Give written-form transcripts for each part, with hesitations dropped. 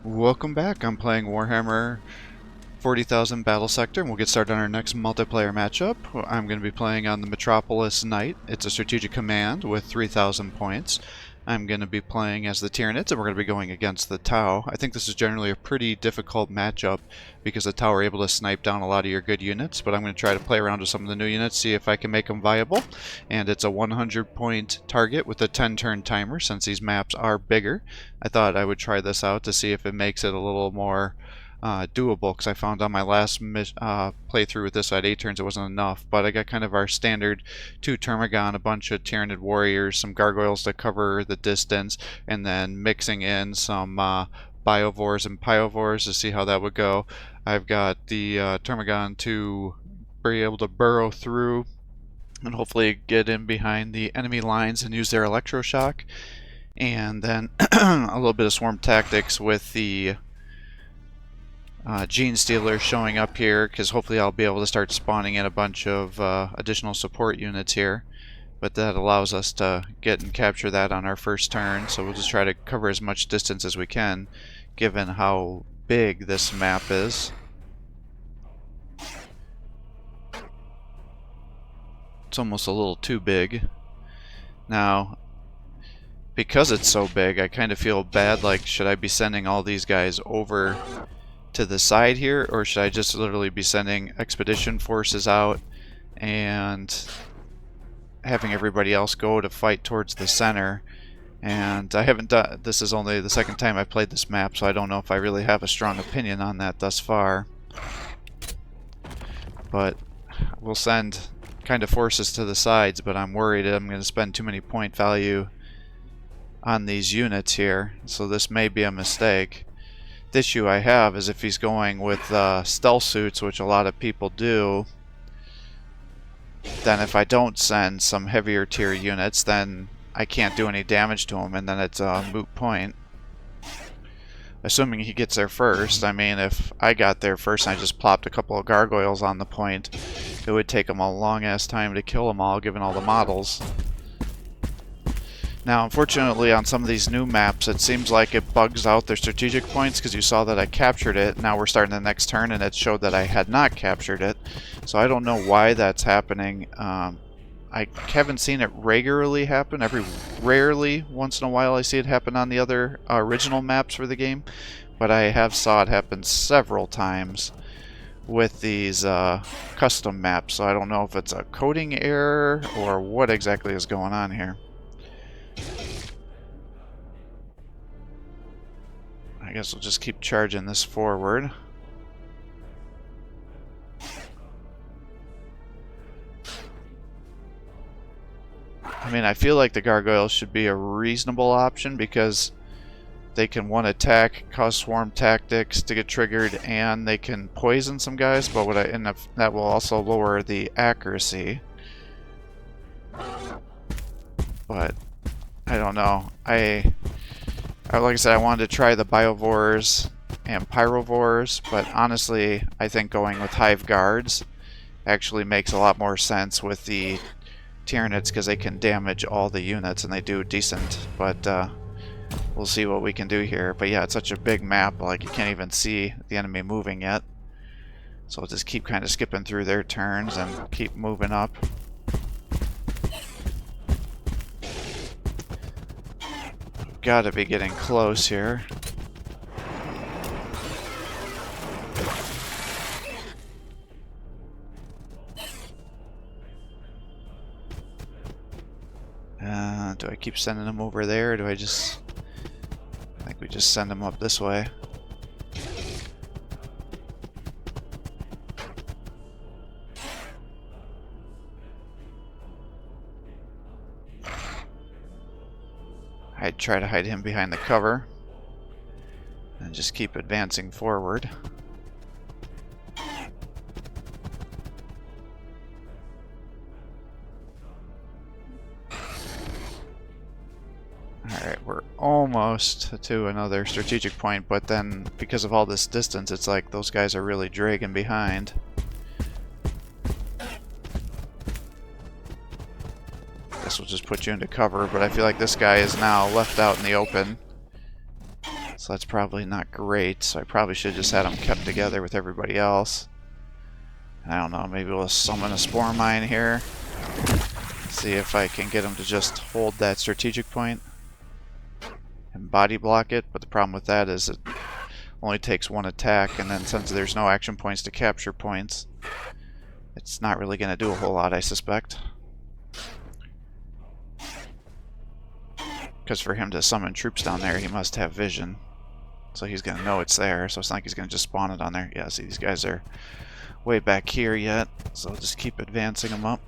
Welcome back. I'm playing Warhammer 40,000 Battlesector, and we'll get started on our next multiplayer matchup. I'm going to be playing on the Metropolis Knight. It's a strategic command with 3,000 points. I'm going to be playing as the Tyranids, and we're going to be going against the Tau. I think this is generally a pretty difficult matchup because the Tau are able to snipe down a lot of your good units, but I'm going to try to play around with some of the new units, see if I can make them viable. And it's a 100-point target with a 10-turn timer since these maps are bigger. I thought I would try this out to see if it makes it a little more doable, because I found on my last playthrough with this at 8 turns it wasn't enough, but I got kind of our standard 2 Termagon, a bunch of Tyranid warriors, some gargoyles to cover the distance, and then mixing in some biovores and pyovores to see how that would go. I've got the Termagon to be able to burrow through and hopefully get in behind the enemy lines and use their electroshock, and then a little bit of swarm tactics with the Gene Stealer showing up here, because hopefully I'll be able to start spawning in a bunch of additional support units here. But that allows us to get and capture that on our first turn, so we'll just try to cover as much distance as we can, given how big this map is. It's almost a little too big. Now, because it's so big, I kind of feel bad, like, should I be sending all these guys over to the side here, or should I just literally be sending expedition forces out and having everybody else go to fight towards the center? And I haven't done this, is only the second time I've played this map, so I don't know if I really have a strong opinion on that thus far. But we'll send kind of forces to the sides, but I'm worried I'm going to spend too many point value on these units here, so this may be a mistake. The issue I have is if he's going with stealth suits, which a lot of people do, then if I don't send some heavier tier units, then I can't do any damage to him, and then it's a moot point. Assuming he gets there first. I mean, if I got there first and I just plopped a couple of gargoyles on the point, it would take him a long ass time to kill them all, given all the models. Now, unfortunately, on some of these new maps, it seems like it bugs out their strategic points, because you saw that I captured it. Now we're starting the next turn, and it showed that I had not captured it. So I don't know why that's happening. I haven't seen it regularly happen. Rarely, once in a while, I see it happen on the other original maps for the game. But I have saw it happen several times with these custom maps. So I don't know if it's a coding error or what exactly is going on here. I guess we'll just keep charging this forward. I mean, I feel like the gargoyles should be a reasonable option, because they can one attack, cause swarm tactics to get triggered, and they can poison some guys, but that will also lower the accuracy. But I don't know. Like I said, I wanted to try the biovores and pyrovores, but honestly, I think going with hive guards actually makes a lot more sense with the Tyranids, because they can damage all the units, and they do decent. But we'll see what we can do here. But yeah, it's such a big map, like you can't even see the enemy moving yet. So we'll just keep kind of skipping through their turns and keep moving up. Gotta be getting close here. Do I keep sending them over there, or do I just... I think we just send them up this way. I'd try to hide him behind the cover and just keep advancing forward. Alright, we're almost to another strategic point, but then because of all this distance, it's like those guys are really dragging behind. Guess we'll just put you into cover, but I feel like this guy is now left out in the open. So that's probably not great. So I probably should have just had them kept together with everybody else. I don't know, maybe we'll summon a spore mine here. See if I can get them to just hold that strategic point and body block it. But the problem with that is it only takes one attack, and then since there's no action points to capture points, it's not really going to do a whole lot, I suspect. Because for him to summon troops down there, he must have vision. So he's going to know it's there, so it's not like he's going to just spawn it on there. Yeah, see, these guys are way back here yet, so I'll just keep advancing them up.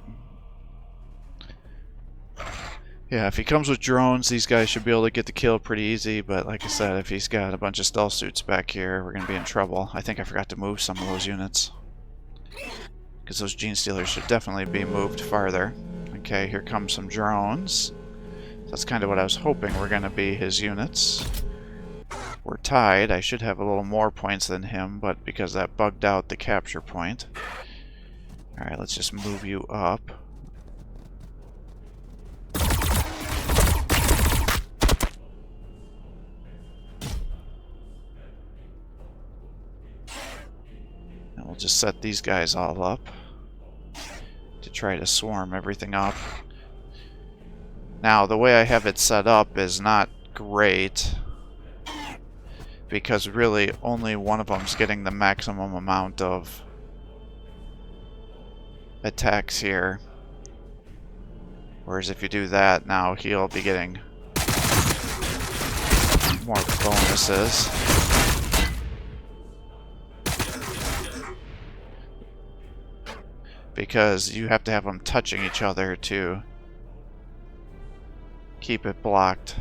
Yeah, if he comes with drones, these guys should be able to get the kill pretty easy, but like I said, if he's got a bunch of stealth suits back here, we're going to be in trouble. I think I forgot to move some of those units, because those gene stealers should definitely be moved farther. Okay, here come some drones. That's kind of what I was hoping were going to be his units. We're tied. I should have a little more points than him, but because that bugged out the capture point. Alright, let's just move you up. And we'll just set these guys all up to try to swarm everything up. Now, the way I have it set up is not great, because really only one of them's getting the maximum amount of attacks here. Whereas if you do that, now he'll be getting more bonuses. Because you have to have them touching each other to keep it blocked.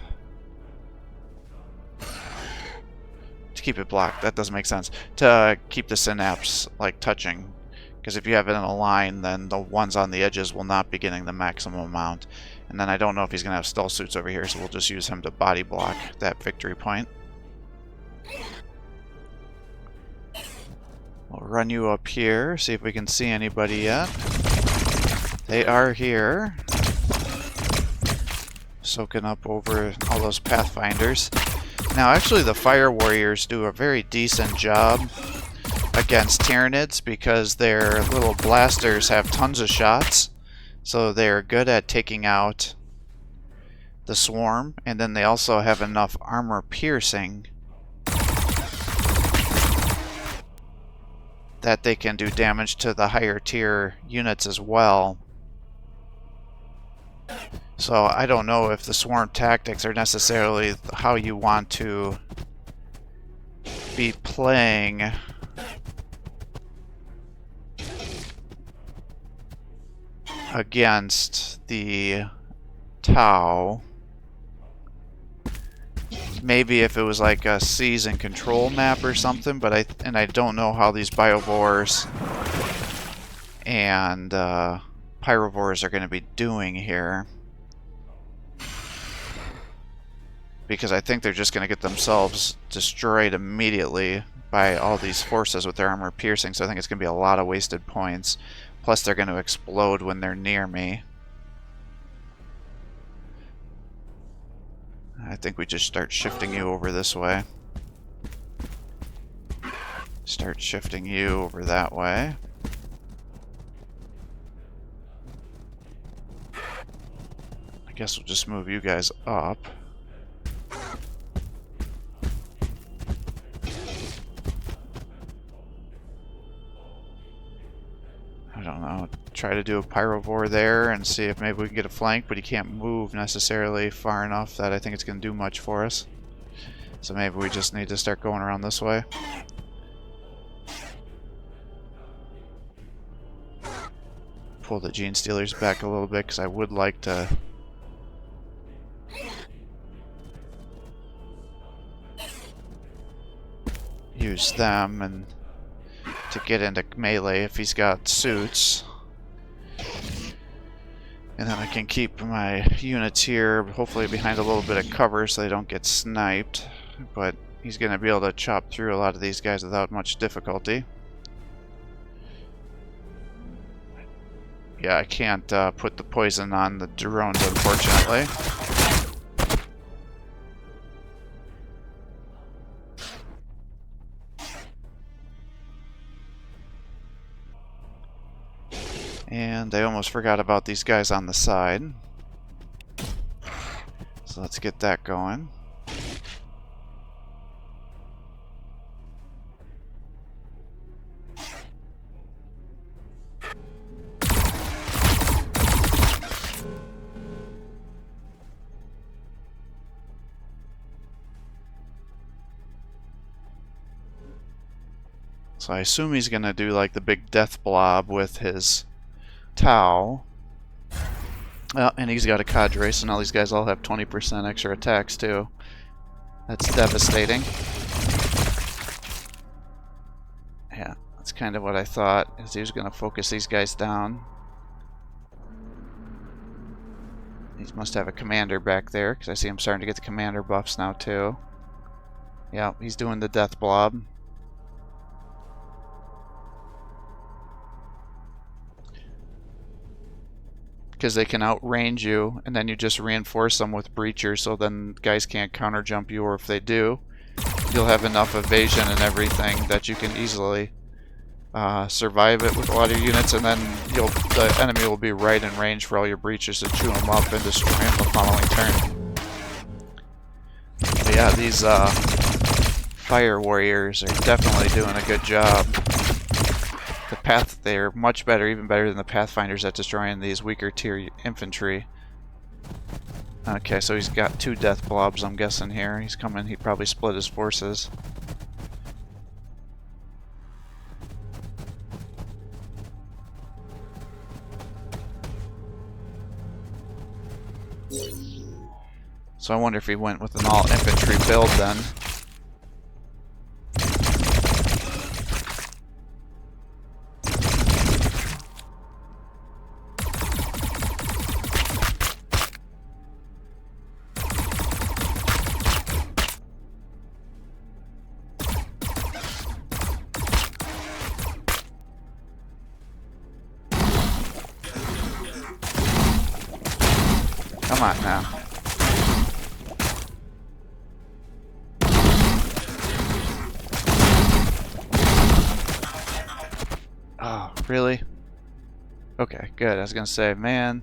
That doesn't make sense. To keep the synapse like touching, because if you have it in a line, then the ones on the edges will not be getting the maximum amount. And then I don't know if he's gonna have stealth suits over here, so we'll just use him to body block that victory point. We'll run you up here, see if we can see anybody yet. They are here, soaking up over all those pathfinders. Now, actually, the Fire Warriors do a very decent job against Tyranids because their little blasters have tons of shots. So they're good at taking out the swarm, and then they also have enough armor piercing that they can do damage to the higher tier units as well. So I don't know if the swarm tactics are necessarily how you want to be playing against the Tau. Maybe if it was like a seize and control map or something, but I don't know how these biovores and pyrovores are going to be doing here. Because I think they're just going to get themselves destroyed immediately by all these forces with their armor piercing, so I think it's going to be a lot of wasted points. Plus they're going to explode when they're near me. I think we just start shifting you over this way. Start shifting you over that way. I guess we'll just move you guys up. I don't know, try to do a pyrovore there and see if maybe we can get a flank, but he can't move necessarily far enough that I think it's going to do much for us. So maybe we just need to start going around this way. Pull the gene stealers back a little bit because I would like to use them and to get into melee if he's got suits. And then I can keep my units here, hopefully behind a little bit of cover so they don't get sniped. But he's going to be able to chop through a lot of these guys without much difficulty. Yeah, I can't put the poison on the drones, unfortunately. And I almost forgot about these guys on the side. So let's get that going. So I assume he's gonna do like the big death blob with his Tau. Oh, and he's got a cadre, so now these guys all have 20% extra attacks too. That's devastating. Yeah, that's kind of what I thought, is he was gonna focus these guys down. He must have a commander back there, because I see him starting to get the commander buffs now too. Yeah, he's doing the death blob. Because they can outrange you, and then you just reinforce them with breachers, so then guys can't counter jump you, or if they do, you'll have enough evasion and everything that you can easily survive it with a lot of units, and then the enemy will be right in range for all your breachers to chew them up and destroy them the following turn. But yeah, these fire warriors are definitely doing a good job. They're much better, even better than the Pathfinders at destroying these weaker tier infantry. Okay, so he's got 2 death blobs, I'm guessing here. He's coming, he probably split his forces. So I wonder if he went with an all-infantry build then. Come on now. Oh, really? Okay, good. I was gonna say, man.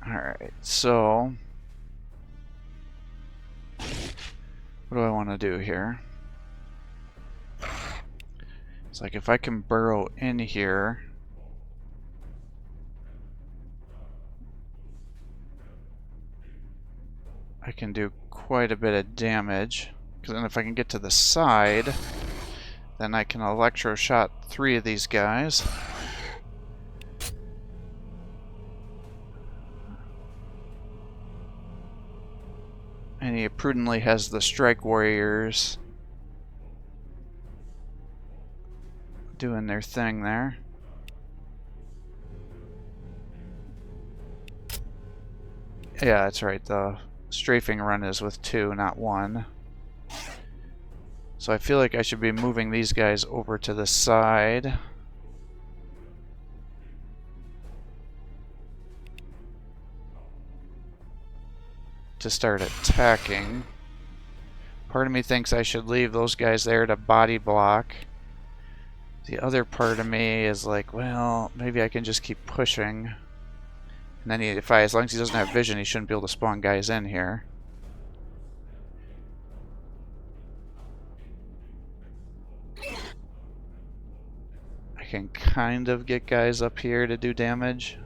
Alright, so what do I want to do here? It's like if I can burrow in here, I can do quite a bit of damage. Because then if I can get to the side, then I can electroshot 3 of these guys. And he prudently has the strike warriors doing their thing there. Yeah, that's right. The strafing run is with 2, not 1. So I feel like I should be moving these guys over to the side. To start attacking. Part of me thinks I should leave those guys there to body block. The other part of me is like, well, maybe I can just keep pushing. And then as long as he doesn't have vision, he shouldn't be able to spawn guys in here. I can kind of get guys up here to do damage.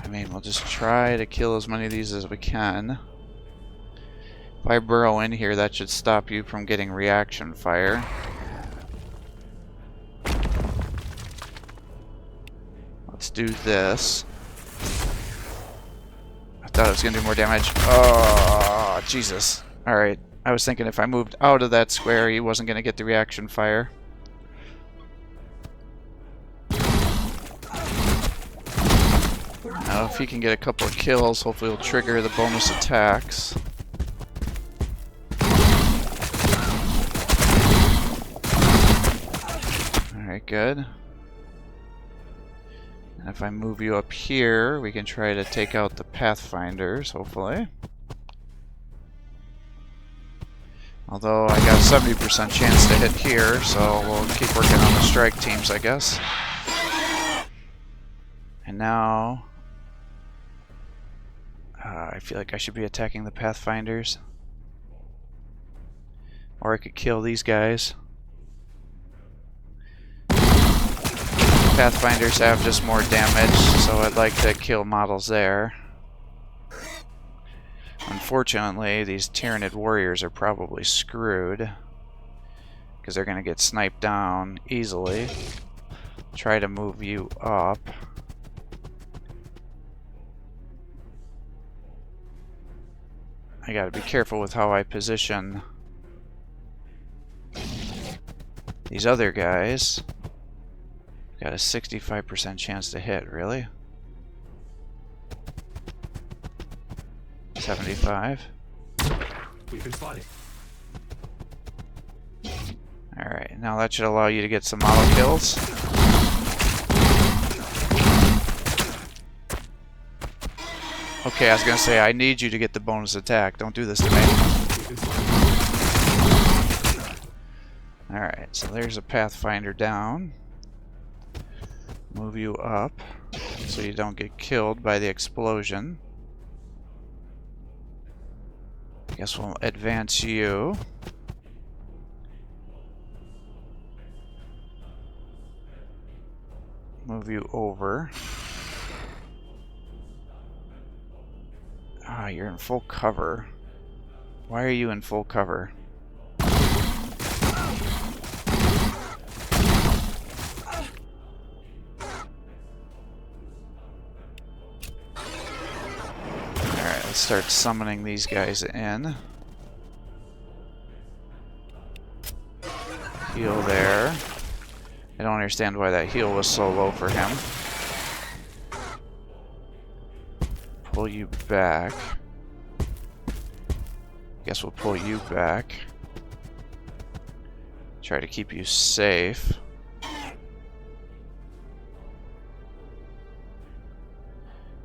I mean, we'll just try to kill as many of these as we can. If I burrow in here, that should stop you from getting reaction fire. Let's do this. I thought it was going to do more damage. Oh, Jesus. Alright. I was thinking if I moved out of that square, he wasn't going to get the reaction fire. Now if he can get a couple of kills, hopefully he'll trigger the bonus attacks. Alright, good. And if I move you up here, we can try to take out the Pathfinders, hopefully. Although I got a 70% chance to hit here, so we'll keep working on the strike teams, I guess. And now I feel like I should be attacking the Pathfinders. Or I could kill these guys. Pathfinders have just more damage, so I'd like to kill models there. Unfortunately, these Tyranid warriors are probably screwed, because they're going to get sniped down easily. Try to move you up. I gotta be careful with how I position these other guys. Got a 65% chance to hit, really? 75. We've been spotted. Alright, now that should allow you to get some auto kills. Okay, I was gonna say, I need you to get the bonus attack. Don't do this to me. Alright, so there's a Pathfinder down. Move you up so you don't get killed by the explosion. Guess we'll advance you. Move you over. Ah, you're in full cover. Why are you in full cover? Alright, let's start summoning these guys in. Heal there. I don't understand why that heal was so low for him. Pull you back. Guess we'll pull you back. Try to keep you safe.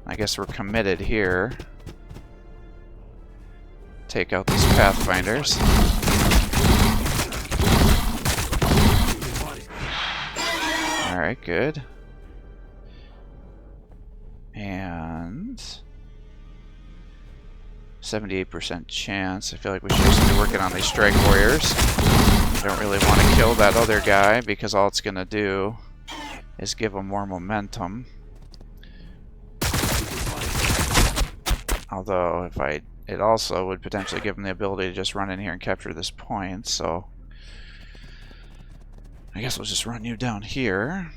I guess we're committed here. Take out these Pathfinders. Alright, good. And 78% chance. I feel like we should just be working on these strike warriors. I don't really want to kill that other guy because all it's going to do is give him more momentum. Although it also would potentially give him the ability to just run in here and capture this point, so I guess we'll just run you down here.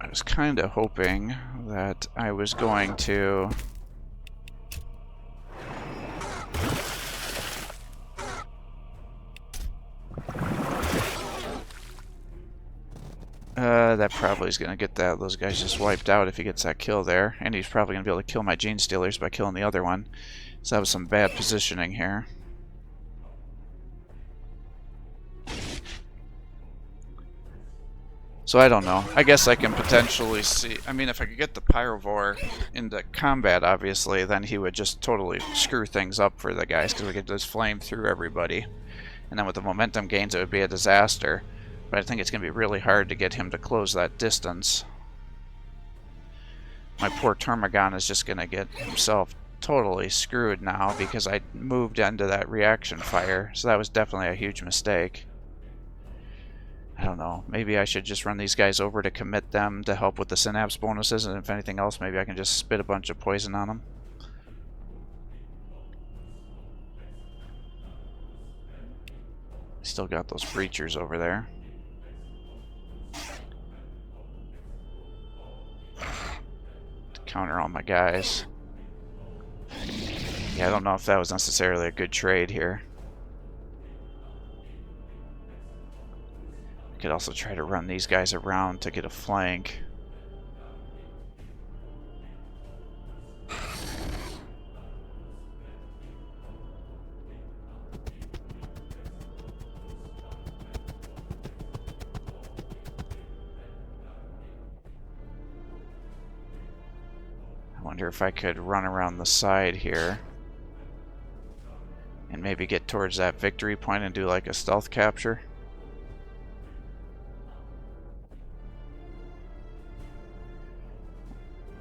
I was kind of hoping that I was going to that probably is going to get those guys just wiped out if he gets that kill there. And he's probably going to be able to kill my Gene Stealers by killing the other one. So that was some bad positioning here. So I don't know. I guess I can potentially see... I mean, if I could get the Pyrovore into combat, obviously, then he would just totally screw things up for the guys, because we could just flame through everybody. And then with the momentum gains, it would be a disaster. But I think it's going to be really hard to get him to close that distance. My poor Termagon is just going to get himself totally screwed now because I moved into that reaction fire. So that was definitely a huge mistake. I don't know. Maybe I should just run these guys over to commit them to help with the synapse bonuses. And if anything else, maybe I can just spit a bunch of poison on them. Still got those breachers over there. Counter all my guys. Yeah, I don't know if that was necessarily a good trade here. I could also try to run these guys around to get a flank. wonder if I could run around the side here and maybe get towards that victory point and do like a stealth capture.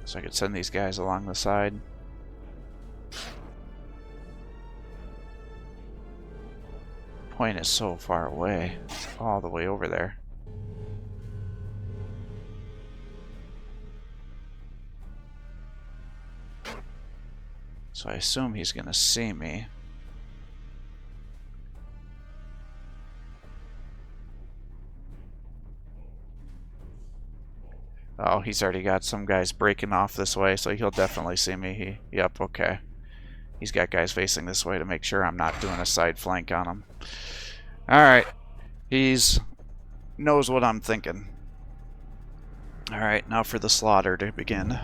So I could send these guys along the side. Point is so far away. It's all the way over there. So I assume he's gonna see me. Oh, he's already got some guys breaking off this way, so he'll definitely see me. Yep, okay. He's got guys facing this way to make sure I'm not doing a side flank on him. Alright. He's knows what I'm thinking. Alright, now for the slaughter to begin.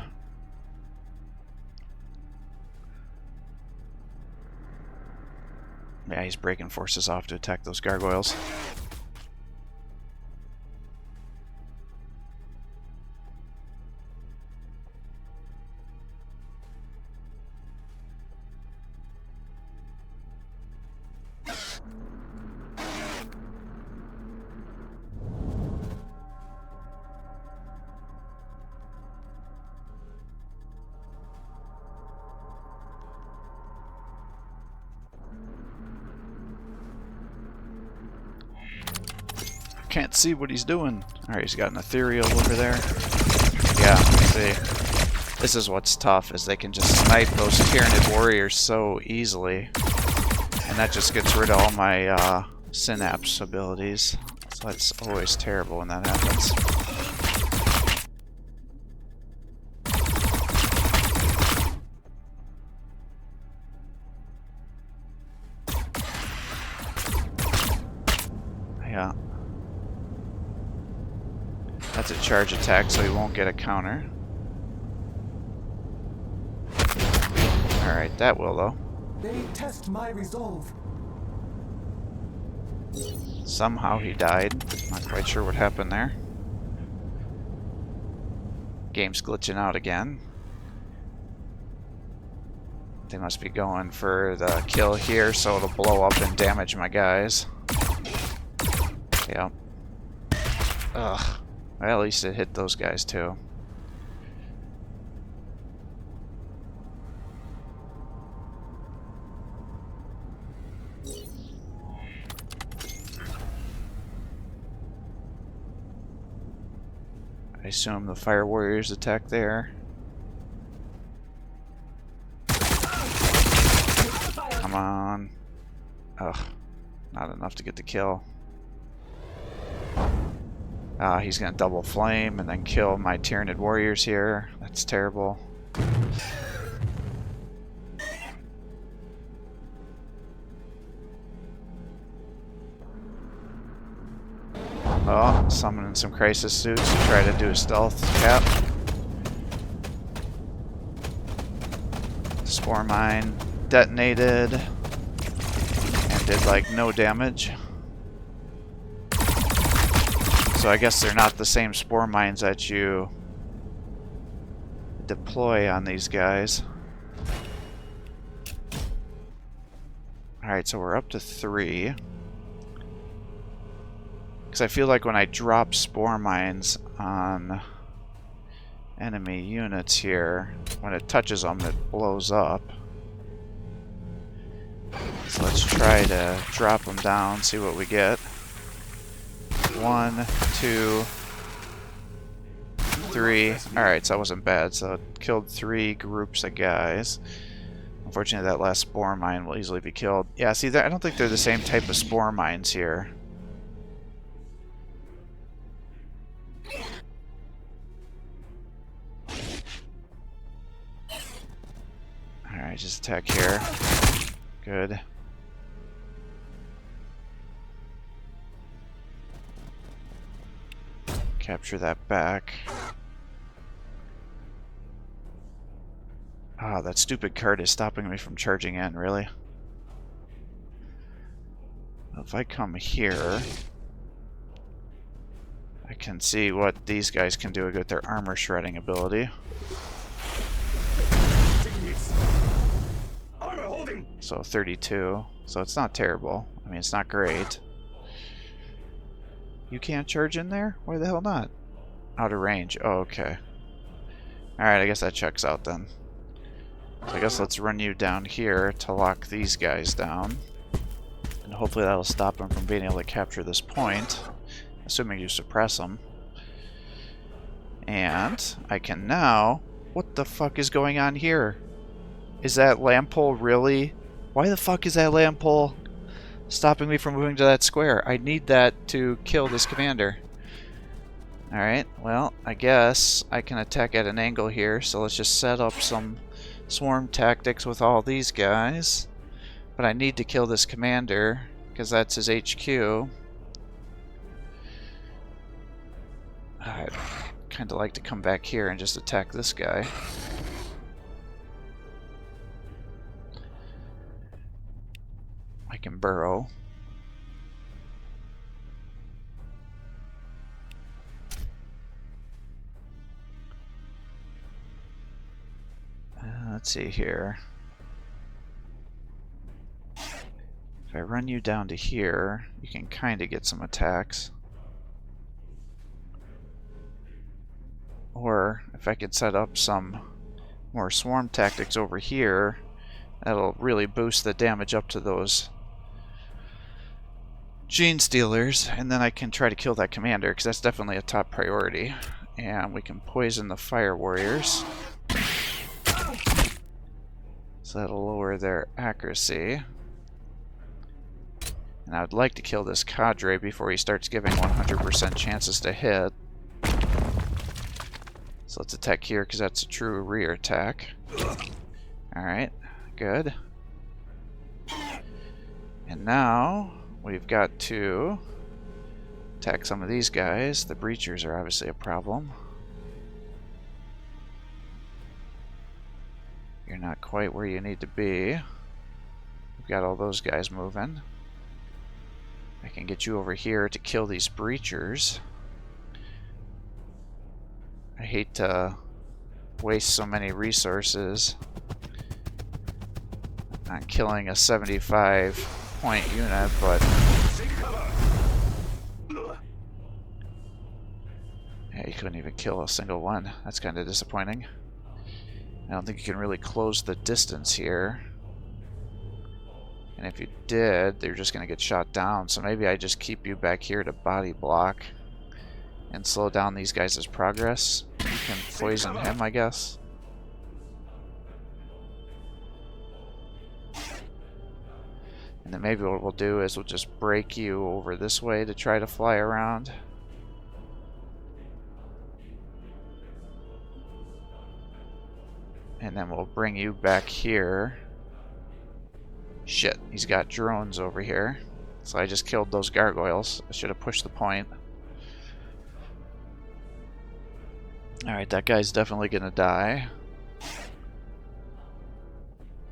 Yeah, he's breaking forces off to attack those gargoyles. Can't see what he's doing. Alright, he's got an ethereal over there. Yeah, see. This is what's tough, is they can just snipe those Tyranid warriors so easily. And that just gets rid of all my synapse abilities. So that's always terrible when that happens. Yeah. That's a charge attack, so he won't get a counter. Alright, that will though. They test my resolve. Somehow he died. Not quite sure what happened there. Game's glitching out again. They must be going for the kill here, so it'll blow up and damage my guys. Yep. Ugh. Well, at least it hit those guys too. I assume the fire warriors attack there. Come on. Ugh. Not enough to get the kill. He's gonna double flame and then kill my Tyranid warriors here. That's terrible. Oh, summoning some crisis suits to try to do a stealth cap. Spore mine detonated and did like no damage. So I guess they're not the same spore mines that you deploy on these guys. Alright, so we're up to 3. Because I feel like when I drop spore mines on enemy units here, when it touches them, it blows up. So let's try to drop them down, see what we get. 1, 2, 3. Alright, so that wasn't bad. So it killed 3 groups of guys. Unfortunately, that last spore mine will easily be killed. Yeah, see, I don't think they're the same type of spore mines here. Alright, just attack here. Good. Capture that back. Ah, that stupid card is stopping me from charging in, really? If I come here, I can see what these guys can do with their armor shredding ability. So 32. So it's not terrible. I mean, it's not great. You can't charge in there? Why the hell not? Out of range. Oh, okay. Alright, I guess that checks out then. So I guess let's run you down here to lock these guys down. And hopefully that'll stop them from being able to capture this point. Assuming you suppress them. And I can now... What the fuck is going on here? Is that lamp pole really... Why the fuck is that lamp pole stopping me from moving to that square? I need that to kill this commander. Alright, well, I guess I can attack at an angle here, so let's just set up some swarm tactics with all these guys. But I need to kill this commander, because that's his HQ. I'd kind of like to come back here and just attack this guy. I can burrow. Let's see here. If I run you down to here, you can kind of get some attacks. Or if I could set up some more swarm tactics over here, that'll really boost the damage up to those gene stealers, and then I can try to kill that commander, because that's definitely a top priority. And we can poison the fire warriors. So that'll lower their accuracy. And I would like to kill this cadre before he starts giving 100% chances to hit. So let's attack here because that's a true rear attack. Alright, good. And now we've got to attack some of these guys. The breachers are obviously a problem. You're not quite where you need to be. We've got all those guys moving. I can get you over here to kill these breachers. I hate to waste so many resources on killing a 75-point unit, but yeah, you couldn't even kill a single one. That's kind of disappointing. I don't think you can really close the distance here. And if you did, they're just going to get shot down. So maybe I just keep you back here to body block and slow down these guys' progress. You can poison him, I guess. And then maybe what we'll do is we'll just break you over this way to try to fly around. And then we'll bring you back here. Shit, he's got drones over here. So I just killed those gargoyles. I should have pushed the point. Alright, that guy's definitely gonna die.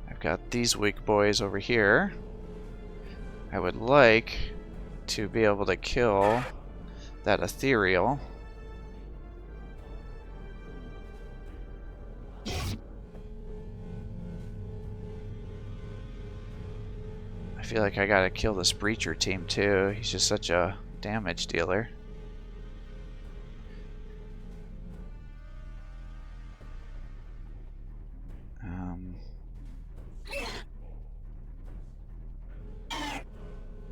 I've got these weak boys over here. I would like to be able to kill that ethereal. I feel like I gotta kill this breacher team too. He's just such a damage dealer.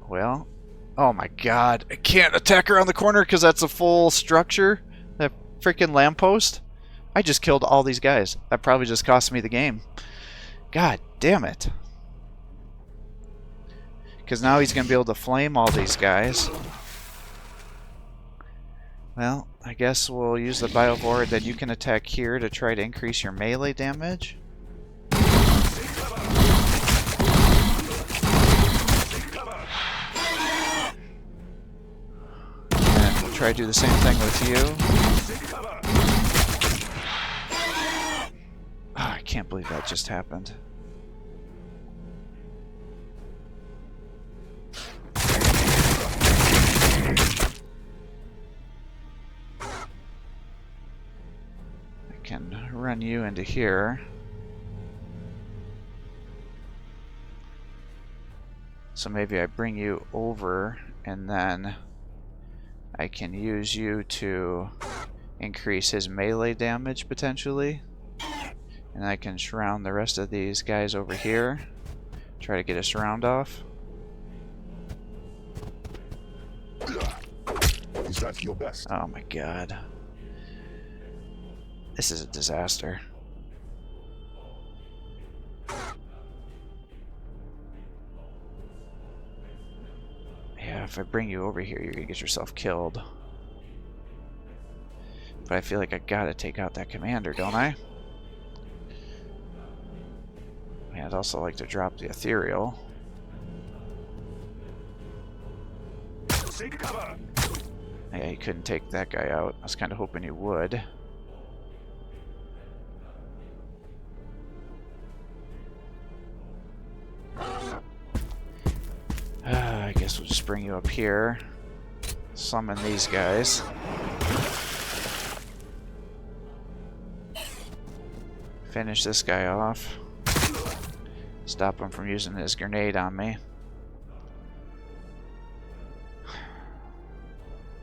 Well, oh my god, I can't attack around the corner because that's a full structure. That freaking lamppost. I just killed all these guys. That probably just cost me the game. God damn it. Because now he's going to be able to flame all these guys. Well, I guess we'll use the bioboard that you can attack here to try to increase your melee damage. And we'll try to do the same thing with you. Oh, I can't believe that just happened. Can run you into here. So maybe I bring you over and then I can use you to increase his melee damage potentially. And I can surround the rest of these guys over here. Try to get a surround off. Is that your best? Oh my god. This is a disaster. Yeah, if I bring you over here, you're gonna get yourself killed. But I feel like I gotta take out that commander, don't I? Yeah, I'd also like to drop the ethereal. Seek cover. Yeah, you couldn't take that guy out. I was kind of hoping you would. I guess we'll just bring you up here. Summon these guys. Finish this guy off. Stop him from using his grenade on me.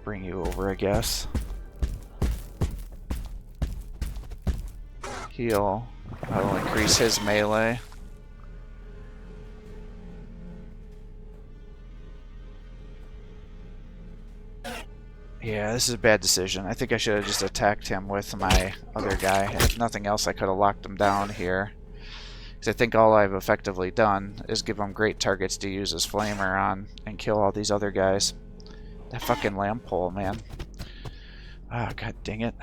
Bring you over, I guess. Heal. That'll increase his melee. Yeah, this is a bad decision. I think I should have just attacked him with my other guy. And if nothing else, I could have locked him down here. Because I think all I've effectively done is give him great targets to use his flamer on and kill all these other guys. That fucking lamp pole, man. Ah, god dang it.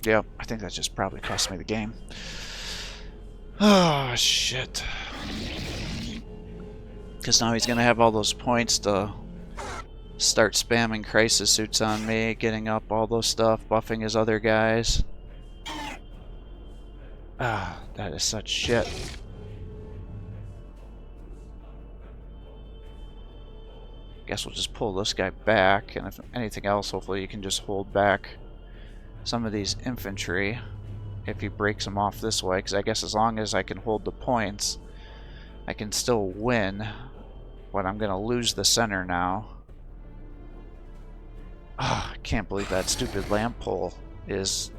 Yep, I think that just probably cost me the game. Oh, shit. Because now he's going to have all those points to start spamming crisis suits on me, getting up all those stuff, buffing his other guys. Ah, that is such shit. Guess we'll just pull this guy back, and if anything else, hopefully you can just hold back some of these infantry if he breaks them off this way, because I guess as long as I can hold the points, I can still win, but I'm going to lose the center now. Oh, I can't believe that stupid lamp pole is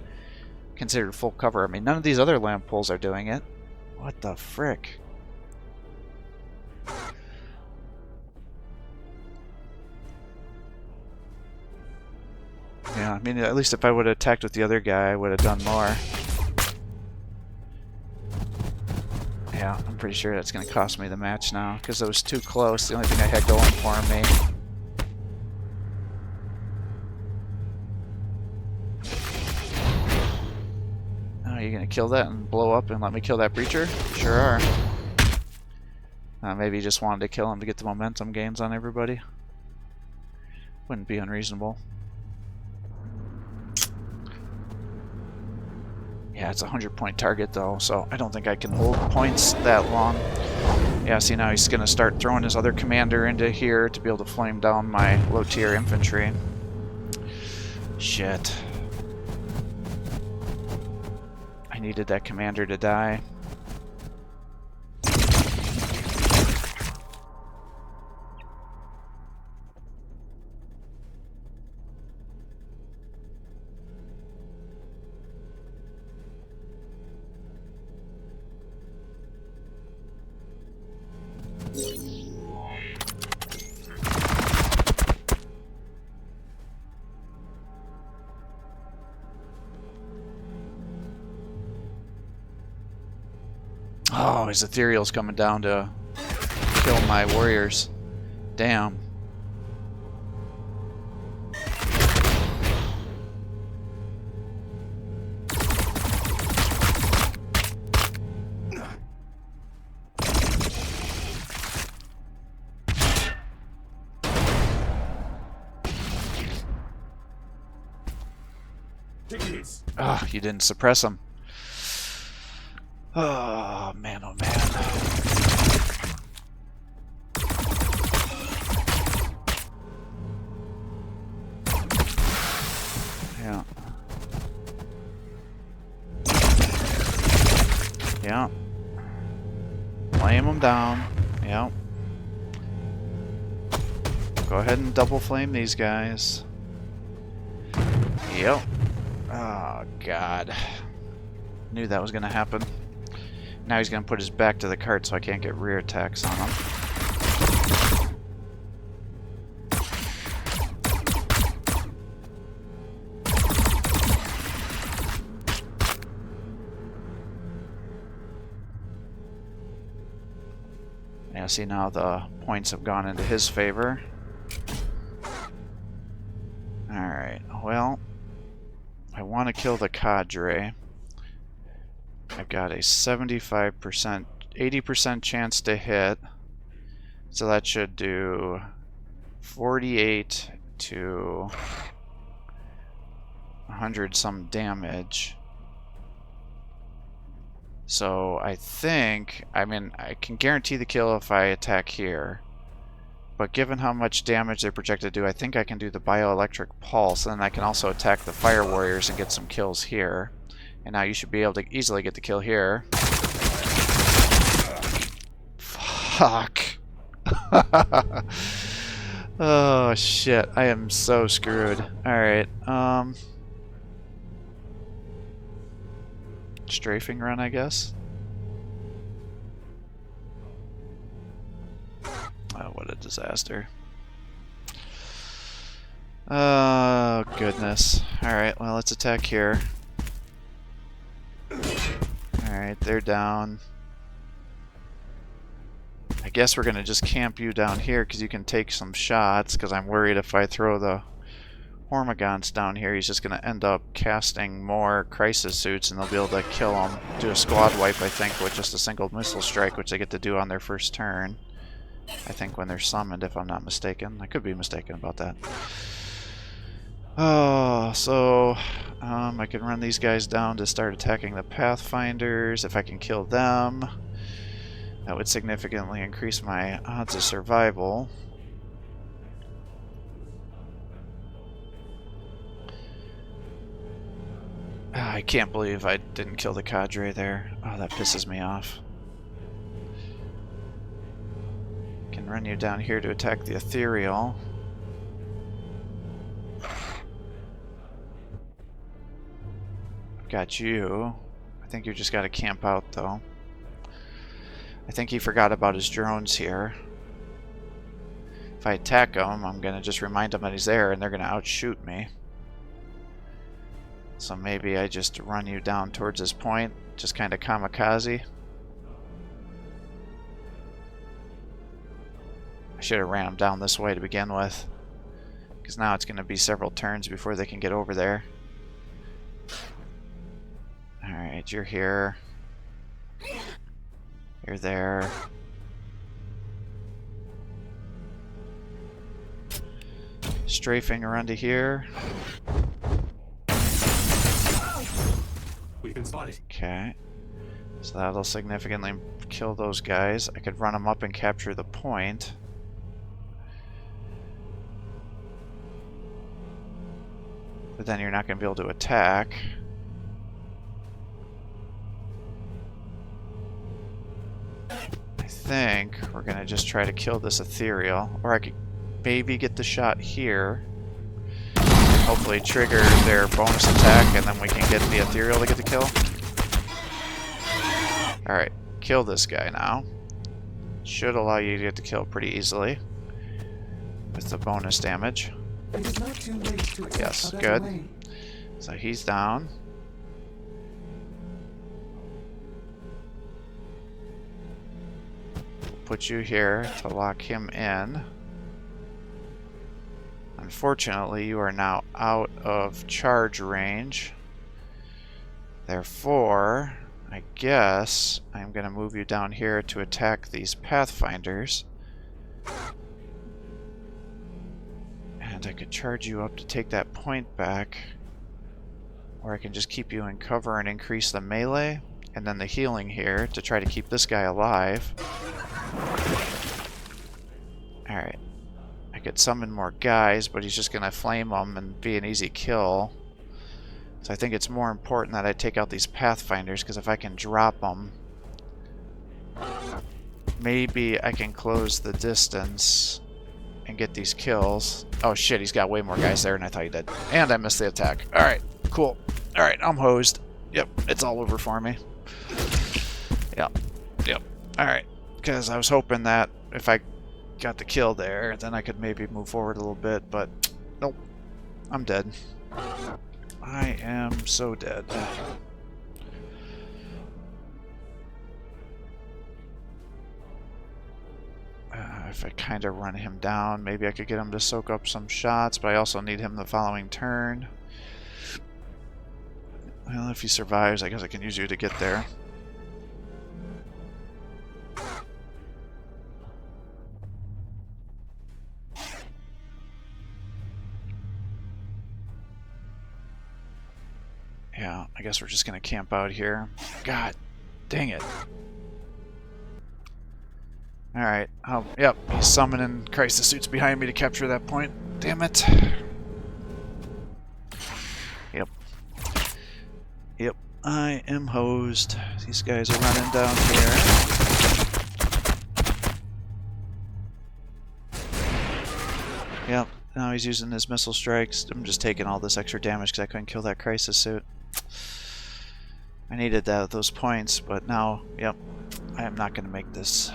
considered full cover. I mean, none of these other lamp poles are doing it. What the frick? Yeah, I mean, at least if I would have attacked with the other guy, I would have done more. Yeah, I'm pretty sure that's going to cost me the match now, because it was too close. The only thing I had going for me. Oh, you're going to kill that and blow up and let me kill that breacher? Sure are. Maybe you just wanted to kill him to get the momentum gains on everybody. Wouldn't be unreasonable. Yeah, it's a 100-point target though, so I don't think I can hold points that long. Yeah, see, now he's going to start throwing his other commander into here to be able to flame down my low-tier infantry. Shit. I needed that commander to die. Oh, his ethereal's coming down to kill my warriors. Damn. Oh, you didn't suppress him. Oh, man, oh, man. Yeah. Yeah. Flame them down. Yep. Go ahead and double flame these guys. Yep. Oh, God. Knew that was going to happen. Now he's going to put his back to the cart so I can't get rear attacks on him. Yeah, see now the points have gone into his favor. Alright, well, I want to kill the cadre. I've got a 75%, 80% chance to hit. So that should do 48 to 100 some damage. So I think, I mean, I can guarantee the kill if I attack here. But given how much damage they're projected to do, I think I can do the bioelectric pulse, and then I can also attack the fire warriors and get some kills here. And now you should be able to easily get the kill here. Fuck. Oh shit, I am so screwed. Alright, strafing run, I guess. Oh, what a disaster. Oh, goodness. Alright, well, let's attack here. Alright, they're down. I guess we're going to just camp you down here because you can take some shots, because I'm worried if I throw the Hormagaunts down here, he's just going to end up casting more crisis suits and they'll be able to kill him. Do a squad wipe, I think, with just a single missile strike, which they get to do on their first turn. I think when they're summoned, if I'm not mistaken. I could be mistaken about that. Oh, so I can run these guys down to start attacking the Pathfinders. If I can kill them, that would significantly increase my odds of survival. I can't believe I didn't kill the cadre there. Oh, that pisses me off. Can run you down here to attack the ethereal. I've got you. I think you just got to camp out, though. I think he forgot about his drones here. If I attack him, I'm going to just remind him that he's there, and they're going to outshoot me. So maybe I just run you down towards this point, just kind of kamikaze. I should have ran them down this way to begin with, because now it's going to be several turns before they can get over there. Alright, you're here. You're there. Strafing around to here. We've been spotted. Okay. So that'll significantly kill those guys. I could run them up and capture the point. But then you're not going to be able to attack. I think we're going to just try to kill this ethereal. Or I could maybe get the shot here. Hopefully trigger their bonus attack, and then we can get the ethereal to get the kill. Alright, kill this guy now. Should allow you to get the kill pretty easily with the bonus damage. It is not too late to attack Yes, a better good. way. So he's down. Put you here to lock him in. Unfortunately, you are now out of charge range. Therefore, I guess I'm going to move you down here to attack these Pathfinders. And I could charge you up to take that point back. Or I can just keep you in cover and increase the melee. And then the healing here to try to keep this guy alive. Alright. I could summon more guys, but he's just going to flame them and be an easy kill. So I think it's more important that I take out these Pathfinders, because if I can drop them, maybe I can close the distance and get these kills. Oh shit, he's got way more guys there than I thought he did. And I missed the attack. Alright, cool. Alright, I'm hosed. Yep, it's all over for me. Yep, yep. Alright, because I was hoping that if I got the kill there, then I could maybe move forward a little bit, but nope. I'm dead. I am so dead. If I kind of run him down, maybe I could get him to soak up some shots, but I also need him the following turn. Well, if he survives, I guess I can use you to get there. Yeah, I guess we're just gonna camp out here. God dang it. Alright, yep, he's summoning crisis suits behind me to capture that point. Damn it. Yep. Yep, I am hosed. These guys are running down here. Yep, now he's using his missile strikes. I'm just taking all this extra damage because I couldn't kill that crisis suit. I needed those points, but now, yep, I am not going to make this.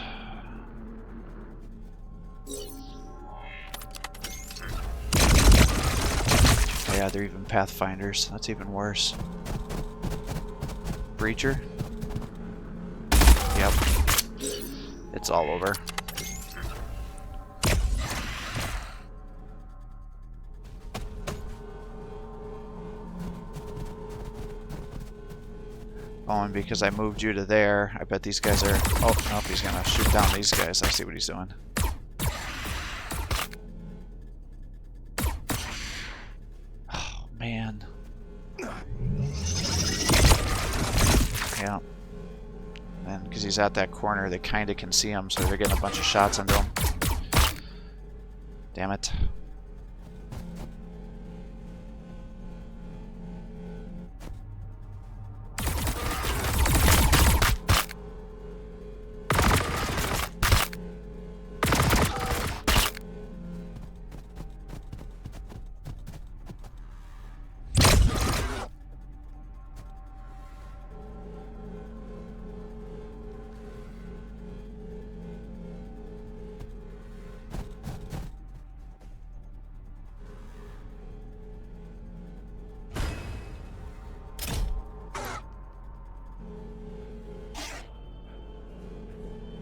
Oh yeah, they're even Pathfinders. That's even worse. Breacher? Yep. It's all over. Oh, and because I moved you to there, I bet these guys are... Oh, nope, he's gonna shoot down these guys. I see what he's doing. Oh, man. Yeah. And because he's at that corner, they kind of can see him, so they're getting a bunch of shots into him. Damn it.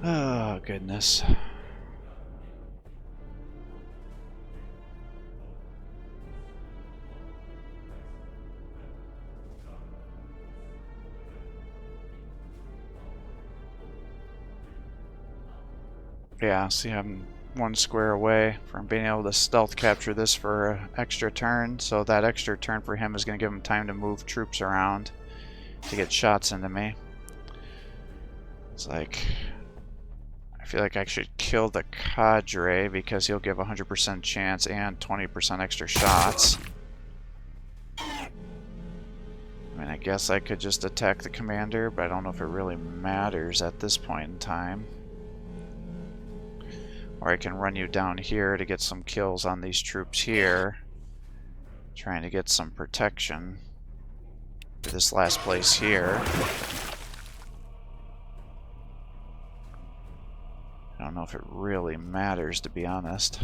Oh, goodness. Yeah, see, I'm one square away from being able to stealth capture this for an extra turn, so that extra turn for him is going to give him time to move troops around to get shots into me. It's like... I feel like I should kill the cadre because he'll give 100% chance and 20% extra shots. I mean, I guess I could just attack the commander, but I don't know if it really matters at this point in time. Or I can run you down here to get some kills on these troops here. Trying to get some protection for this last place here. I don't know if it really matters, to be honest.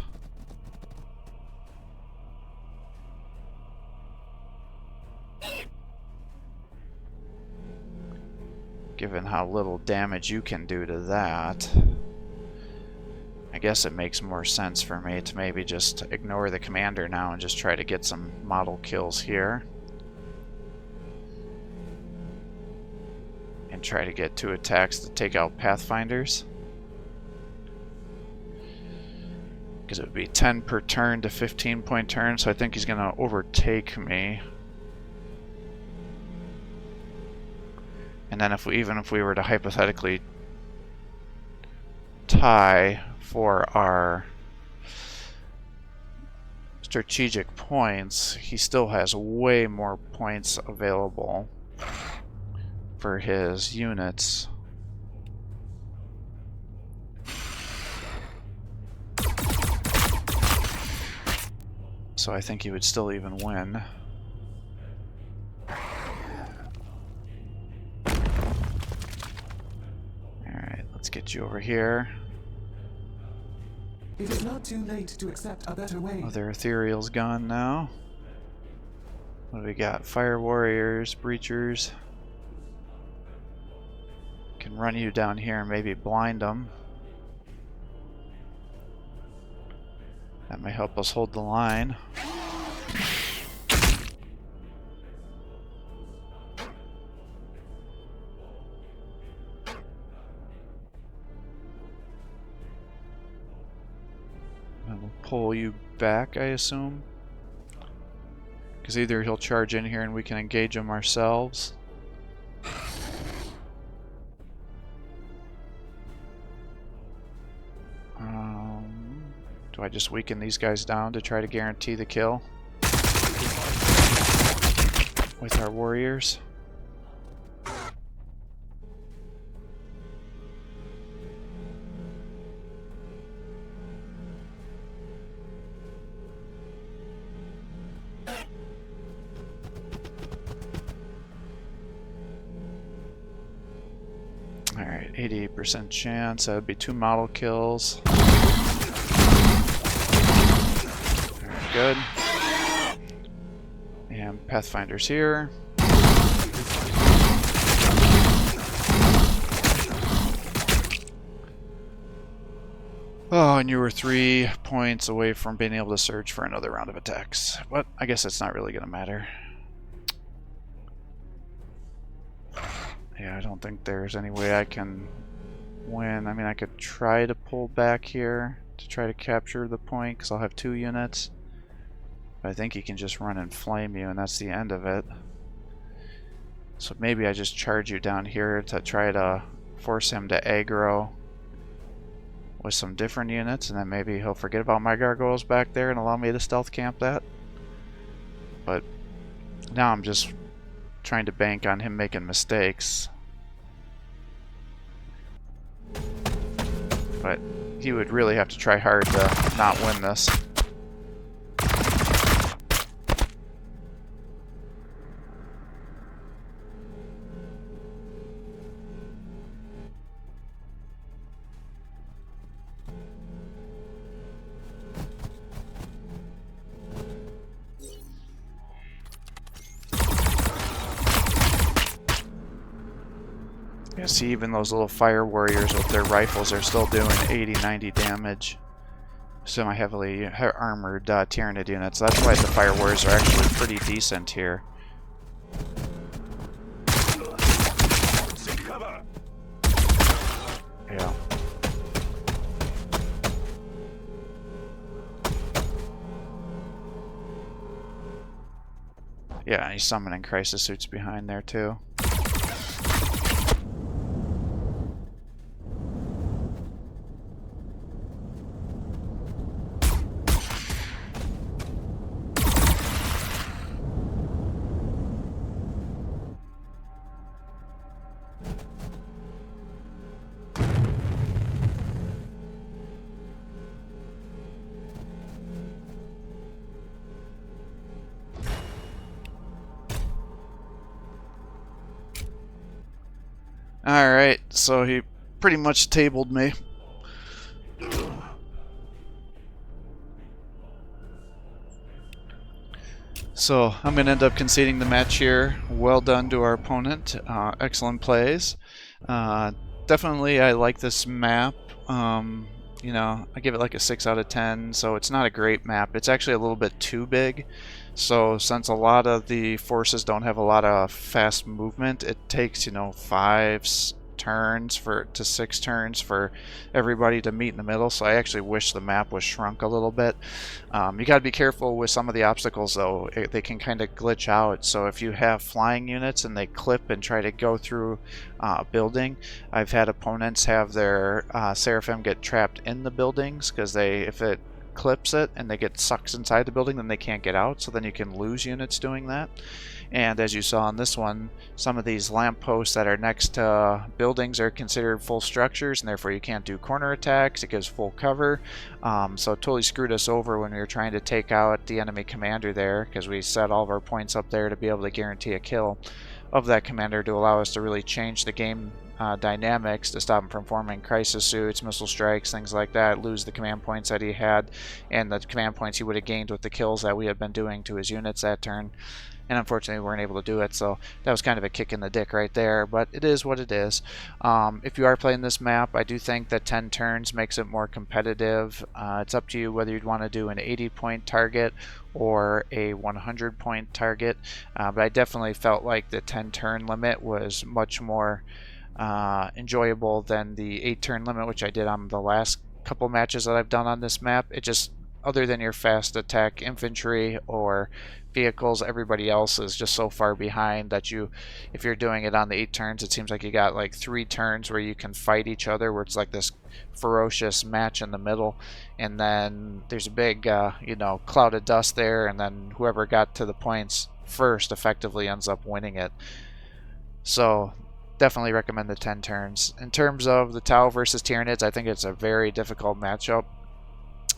Given how little damage you can do to that, I guess it makes more sense for me to maybe just ignore the commander now and just try to get some model kills here. And try to get 2 attacks to take out Pathfinders. Because it would be 10 per turn to 15-point turn, so I think he's going to overtake me. And then even if we were to hypothetically tie for our strategic points, he still has way more points available for his units. So I think he would still even win. Alright, let's get you over here. It is not too late to accept a better way. Oh, their ethereal's gone now. What do we got? Fire warriors, breachers. Can run you down here and maybe blind them. That may help us hold the line. And we'll pull you back, I assume. Because either he'll charge in here and we can engage him ourselves. Do I just weaken these guys down to try to guarantee the kill with our warriors? Alright, 88% chance. That would be 2 model kills. Good. And Pathfinder's here. Oh, and you were 3 points away from being able to surge for another round of attacks. But I guess it's not really going to matter. Yeah, I don't think there's any way I can win. I mean, I could try to pull back here to try to capture the point because I'll have 2 units. But I think he can just run and flame you, and that's the end of it. So maybe I just charge you down here to try to force him to aggro with some different units, and then maybe he'll forget about my gargoyles back there and allow me to stealth camp that. But now I'm just trying to bank on him making mistakes. But he would really have to try hard to not win this. Yeah, see, even those little fire warriors with their rifles are still doing 80-90 damage. Semi-heavily armored Tyranid units. That's why the fire warriors are actually pretty decent here. Yeah. Yeah, he's summoning crisis suits behind there too. Alright, so he pretty much tabled me. So I'm going to end up conceding the match here. Well done to our opponent. Excellent plays. Definitely I like this map. You know, I give it like a 6 out of 10, so it's not a great map. It's actually a little bit too big. So since a lot of the forces don't have a lot of fast movement, it takes, you know, 5 turns to 6 turns for everybody to meet in the middle. So I actually wish the map was shrunk a little bit. You got to be careful with some of the obstacles though. They can kind of glitch out. So if you have flying units and they clip and try to go through a building, I've had opponents have their Seraphim get trapped in the buildings because if it clips it and they get sucked inside the building, then they can't get out, so then you can lose units doing that. And as you saw in this one, some of these lampposts that are next to buildings are considered full structures, and therefore you can't do corner attacks. It gives full cover. So it totally screwed us over when we were trying to take out the enemy commander there, because we set all of our points up there to be able to guarantee a kill of that commander to allow us to really change the game dynamics, to stop him from forming crisis suits, missile strikes, things like that, lose the command points that he had, and the command points he would have gained with the kills that we had been doing to his units that turn. And unfortunately we weren't able to do it, so that was kind of a kick in the dick right there, but it is what it is. If you are playing this map, I do think that 10 turns makes it more competitive. It's up to you whether you'd want to do an 80-point target or a 100-point target, but I definitely felt like the 10-turn limit was much more enjoyable than the 8-turn limit, which I did on the last couple matches that I've done on this map. It just, other than your fast attack infantry or vehicles, everybody else is just so far behind that if you're doing it on the 8 turns, it seems like you got like 3 turns where you can fight each other, where it's like this ferocious match in the middle, and then there's a big cloud of dust there, and then whoever got to the points first effectively ends up winning it. So definitely recommend the 10 turns. In terms of the Tau versus Tyranids, I think it's a very difficult matchup.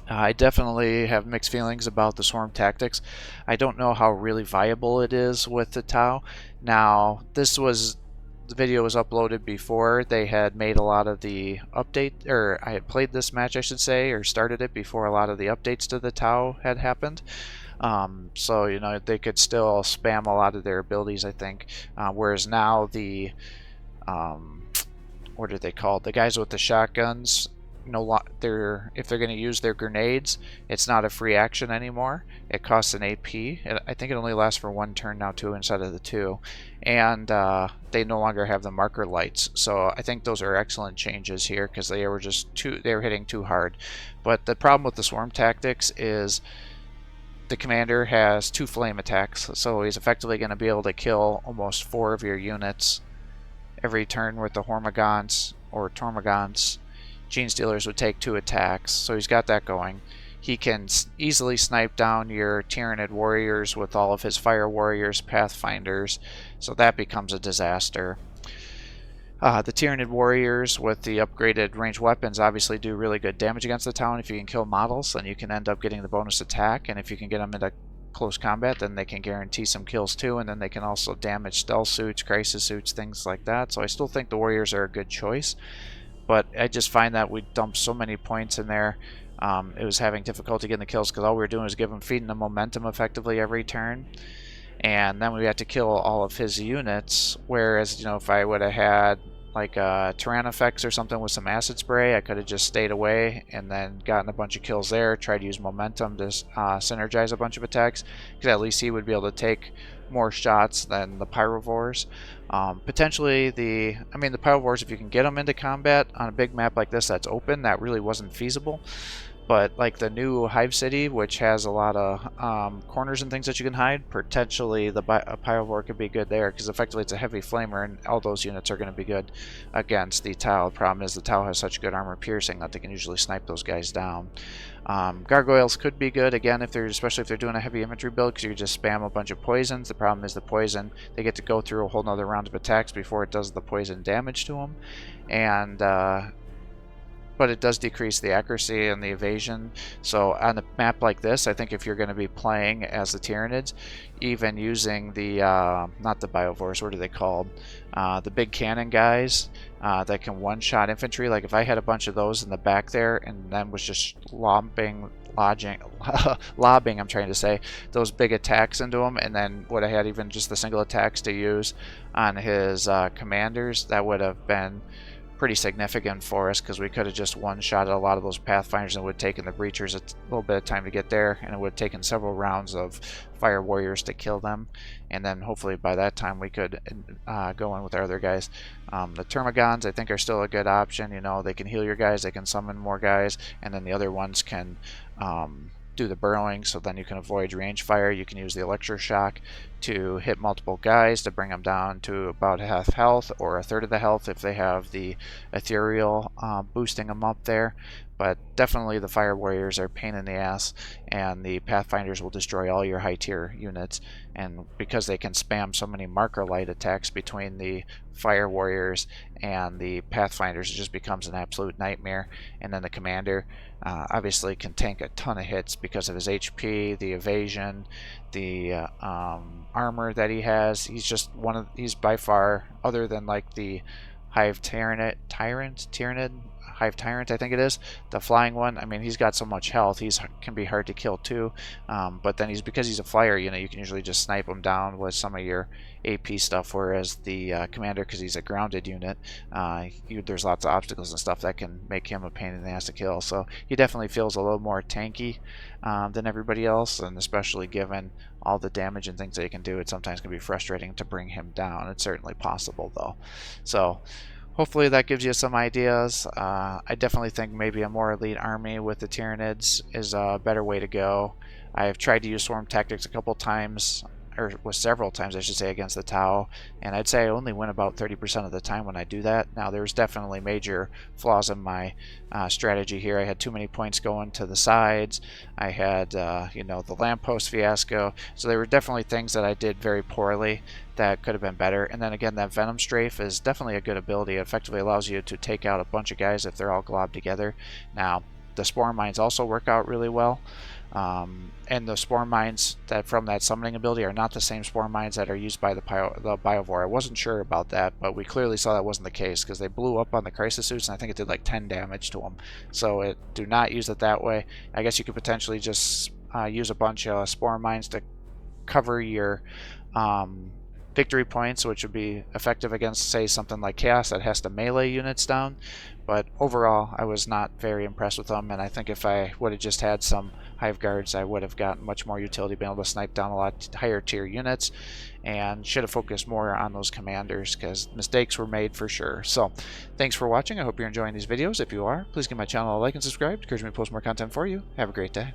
I definitely have mixed feelings about the swarm tactics. I don't know how really viable it is with the Tau. Now, the video was uploaded before they had made a lot of the update, or I had played this match, I should say, or started it before a lot of the updates to the Tau had happened. So, they could still spam a lot of their abilities, I think. Whereas now the, what are they called? The guys with the shotguns, if they're going to use their grenades, it's not a free action anymore. It costs an AP. I think it only lasts for 1 turn now too, instead of the 2, and they no longer have the marker lights. So I think those are excellent changes here, because they were hitting too hard. But the problem with the swarm tactics is the commander has 2 flame attacks, so he's effectively going to be able to kill almost 4 of your units every turn with the Hormagaunts or Tormagaunts. Gene Stealers would take 2 attacks, so he's got that going. He can easily snipe down your Tyranid warriors with all of his fire warriors, pathfinders, so that becomes a disaster. The Tyranid warriors with the upgraded ranged weapons obviously do really good damage against the town. If you can kill models, then you can end up getting the bonus attack, and if you can get them into close combat, then they can guarantee some kills too, and then they can also damage stealth suits, crisis suits, things like that. So I still think the warriors are a good choice. But I just find that we dumped so many points in there. It was having difficulty getting the kills, because all we were doing was feeding them momentum effectively every turn. And then we had to kill all of his units. Whereas, if I would have had like a Tyrannifex or something with some acid spray, I could have just stayed away and then gotten a bunch of kills there, tried to use momentum to synergize a bunch of attacks, because at least he would be able to take more shots than the Pyrovores. Potentially the Pyrovores, if you can get them into combat on a big map like this that's open, that really wasn't feasible. But like the new Hive City, which has a lot of corners and things that you can hide, potentially the Pyrovore could be good there, because effectively it's a heavy flamer, and all those units are going to be good against the Tau. The problem is the Tau has such good armor piercing that they can usually snipe those guys down. Gargoyles could be good, again, especially if they're doing a heavy infantry build, because you can just spam a bunch of poisons. The problem is the poison, they get to go through a whole nother round of attacks before it does the poison damage to them. And but it does decrease the accuracy and the evasion. So on a map like this, I think if you're going to be playing as the Tyranids, even using the, not the Biovores, what are they called? The big cannon guys that can one-shot infantry. Like if I had a bunch of those in the back there and then was just lobbing, I'm trying to say, those big attacks into him, and then would have had even just the single attacks to use on his commanders, that would have been pretty significant for us, because we could have just one-shot a lot of those Pathfinders, and it would have taken the Breachers a little bit of time to get there, and it would have taken several rounds of Fire Warriors to kill them, and then hopefully by that time we could go in with our other guys. The Termagants I think are still a good option. They can heal your guys, they can summon more guys, and then the other ones can do the burrowing, so then you can avoid range fire. You can use the electroshock to hit multiple guys to bring them down to about half health or a third of the health if they have the ethereal boosting them up there. but definitely the Fire Warriors are a pain in the ass, and the Pathfinders will destroy all your high tier units. And because they can spam so many marker light attacks between the Fire Warriors and the Pathfinders, it just becomes an absolute nightmare. And then the Commander obviously can tank a ton of hits because of his HP, the evasion, the armor that he has. He's just he's by far, other than like the Hive Tyranid, Hive Tyrant, I think it is, the flying one. I mean, he's got so much health, can be hard to kill too. But then because he's a flyer, you can usually just snipe him down with some of your AP stuff. Whereas the Commander, because he's a grounded unit, there's lots of obstacles and stuff that can make him a pain in the ass to kill. So he definitely feels a little more tanky than everybody else, and especially given all the damage and things that he can do, it sometimes can be frustrating to bring him down. It's certainly possible though. So hopefully that gives you some ideas. I definitely think maybe a more elite army with the Tyranids is a better way to go. I've tried to use swarm tactics a couple times, or several times I should say, against the Tau, and I'd say I only win about 30% of the time when I do that. Now there's definitely major flaws in my strategy here. I had too many points going to the sides. I had the lamppost fiasco, so there were definitely things that I did very poorly that could have been better. And then again, that Venom Strafe is definitely a good ability. It effectively allows you to take out a bunch of guys if they're all globbed together. Now the Spore Mines also work out really well. And the Spore Mines from that summoning ability are not the same Spore Mines that are used by the Biovore. I wasn't sure about that, but we clearly saw that wasn't the case, because they blew up on the Crisis Suits, and I think it did like 10 damage to them. So do not use it that way. I guess you could potentially just use a bunch of Spore Mines to cover your victory points, which would be effective against, say, something like Chaos that has to melee units down. But overall, I was not very impressed with them, and I think if I would have just had some Hive Guards, I would have gotten much more utility, being able to snipe down a lot higher tier units, and should have focused more on those Commanders, because mistakes were made for sure. So thanks for watching. I hope you're enjoying these videos. If you are, please give my channel a like and subscribe. It encourages me to post more content for you. Have a great day.